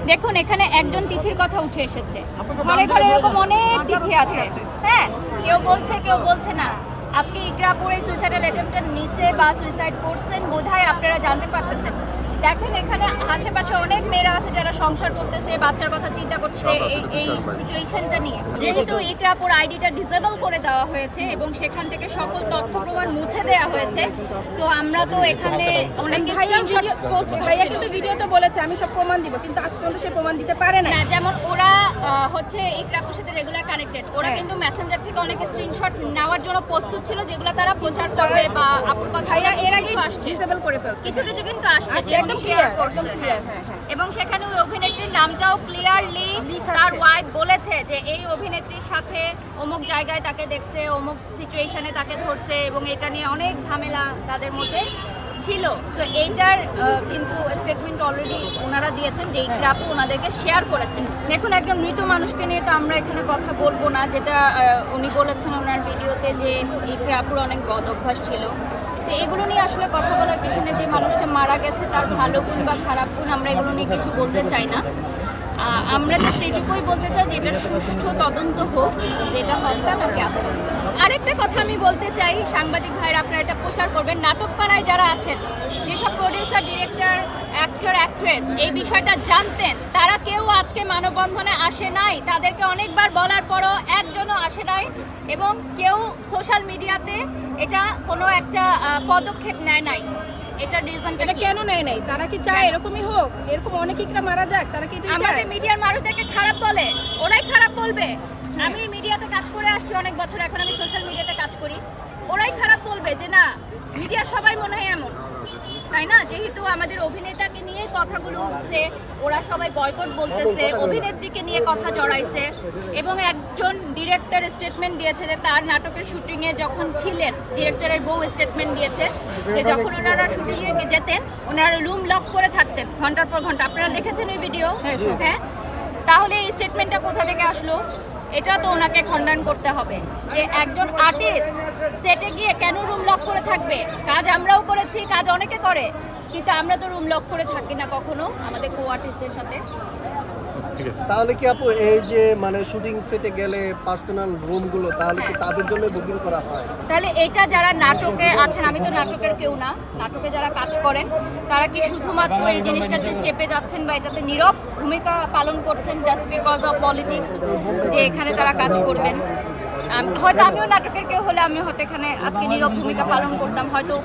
দেখুন এখানে একজন তিথির কথা উঠে এসেছে, ঘরে ঘরে এরকম অনেক তিথি আছে। হ্যাঁ, কেউ বলছে না। আজকে ইকরাপুর এই সুইসাইডাল অ্যাটেম্পটা নিচে বা সুইসাইড করছেন বোধহয় আপনারা জানতে পারতেছেন। দেখেন এখানে আশেপাশে অনেক মেয়েরা আছে যারা সংসার করতেছে, বাচ্চার কথা চিন্তা করছে এই সিচুয়েশনটা নিয়ে। যেহেতু ইকরাপুর আইডিটা ডিসেবল করে দেওয়া হয়েছে এবং সেখান থেকে সকল তথ্য প্রমাণ মুছে দেওয়া হয়েছে, সো আমরা তো এখানে অনেক ভাইয়া কিন্তু ভিডিওতে বলেছে আমি সব প্রমাণ দিব, কিন্তু আজ পর্যন্ত সে প্রমাণ দিতে পারে না। যেমন ওরা হচ্ছে ইকরাপুর সাথে রেগুলার কানেক্টেড, ওরা কিন্তু মেসেঞ্জার থেকে অনেক স্ক্রিনশট নেওয়ার জন্য প্রস্তুত ছিল যেগুলো তারা প্রচার করবে বা আপুর কথা এর আগে ডিসেবল করে ফেলছে। কিছু কিন্তু আসছে সেগুলো শেয়ার করছে। এবং সেখানে ওই অভিনেত্রীর নামটাও ক্লিয়ারলি তার ওয়াইফ বলেছে যে এই অভিনেত্রীর সাথে অমুক জায়গায় তাকে দেখছে, অমুক সিচুয়েশনে তাকে ধরছে এবং এটা নিয়ে অনেক ঝামেলা তাদের মধ্যে ছিল। তো এইটার কিন্তু স্টেটমেন্ট অলরেডি ওনারা দিয়েছেন যে ইকরাপু ওনাদেরকে শেয়ার করেছেন। দেখুন একজন মৃত মানুষকে নিয়ে তো আমরা এখানে কথা বলবো না, যেটা উনি বলেছেন ওনার ভিডিওতে যে ইকরাপুর অনেক বদ অভ্যাস ছিল। তো এগুলো নিয়ে আসলে কথা বলার পিছনে যে মানুষটা মারা গেছে তার ভালো গুণ বা খারাপ গুণ আমরা এগুলো নিয়ে কিছু বলতে চাই না। আমরা জাস্ট এইটুকুই বলতে চাই যে এটার সুষ্ঠু তদন্ত হোক, যেটা হত্যা নাকি আত্মহত্যা। আরেকটা কথা আমি বলতে চাই, সাংবাদিক ভাইরা আপনারা এটা প্রচার করবেন, নাটক পাড়ায় যারা আছেন, যেসব প্রডিউসার, ডিরেক্টর, অ্যাক্টর, অ্যাক্ট্রেস এই বিষয়টা জানতেন, তারা কেউ আজকে মানববন্ধনে আসে নাই। তাদেরকে অনেকবার বলার পরও একজনও আসে নাই এবং কেউ সোশ্যাল মিডিয়াতে এটা কোনো একটা পদক্ষেপ নেয় নাই। এটা রিজনটা কেন নেয় নাই? তারা কি চায় এরকমই হোক? এরকম অনেকেই মারা যাক, তারা কি আমাদের মিডিয়ার মানুষদেরকে খারাপ বলে? ওরাই খারাপ বলবে। আমি মিডিয়াতে কাজ করে আসছি অনেক বছর, এখন আমি সোশ্যাল মিডিয়াতে কাজ করি। ওরাই খারাপ বলবে যে না মিডিয়া সবাই মনে হয় এমন, তাই না? যেহেতু আমাদের অভিনেতাকে নিয়ে কথাগুলো উঠছে, ওরা সবাই বয়কট বলতেছে, অভিনেত্রীকে নিয়ে কথা জড়াইছে এবং একজন ডিরেক্টর স্টেটমেন্ট দিয়েছে যে তার নাটকের শুটিংয়ে যখন ছিলেন, ডিরেক্টরের বউ স্টেটমেন্ট দিয়েছে যে যখন ওনারা শুটিংয়ে যেতেন ওনারা রুম লক করে থাকতেন ঘন্টার পর ঘন্টা। আপনারা দেখেছেন ওই ভিডিও? হ্যাঁ, তাহলে এই স্টেটমেন্টটা কোথা থেকে আসলো? এটা তো ওনাকে খণ্ডন করতে হবে যে একজন আর্টিস্ট সেটে গিয়ে কেন রুম লক করে থাকবে? কাজ আমরাও করেছি, কাজ অনেকে করে, কিন্তু আমরা তো রুম লক করে থাকি না কখনো আমাদের কো আর্টিস্টদের সাথে। তাহলে কি আপু এই যে মানে শুটিং সেটে গেলে পার্সোনাল রুমগুলো তাহলে কি তাদের জন্য বুকিং করা হয়? তাহলে এটা যারা নাটকে আছেন, আমি তো নাটকের কেউ না, নাটকে যারা কাজ করেন তারা কি শুধুমাত্র এই জিনিসটাতে চেপে যাচ্ছেন বা এটাতে নীরব ভূমিকা পালন করছেন জাস্ট বিকজ অফ পলিটিক্স, যে এখানে তারা কাজ করবেন? হয়তো আমিও নাটকের কেউ হলে আমি হয়তো এখানে আজকে নীরব ভূমিকা পালন করতাম, হয়তো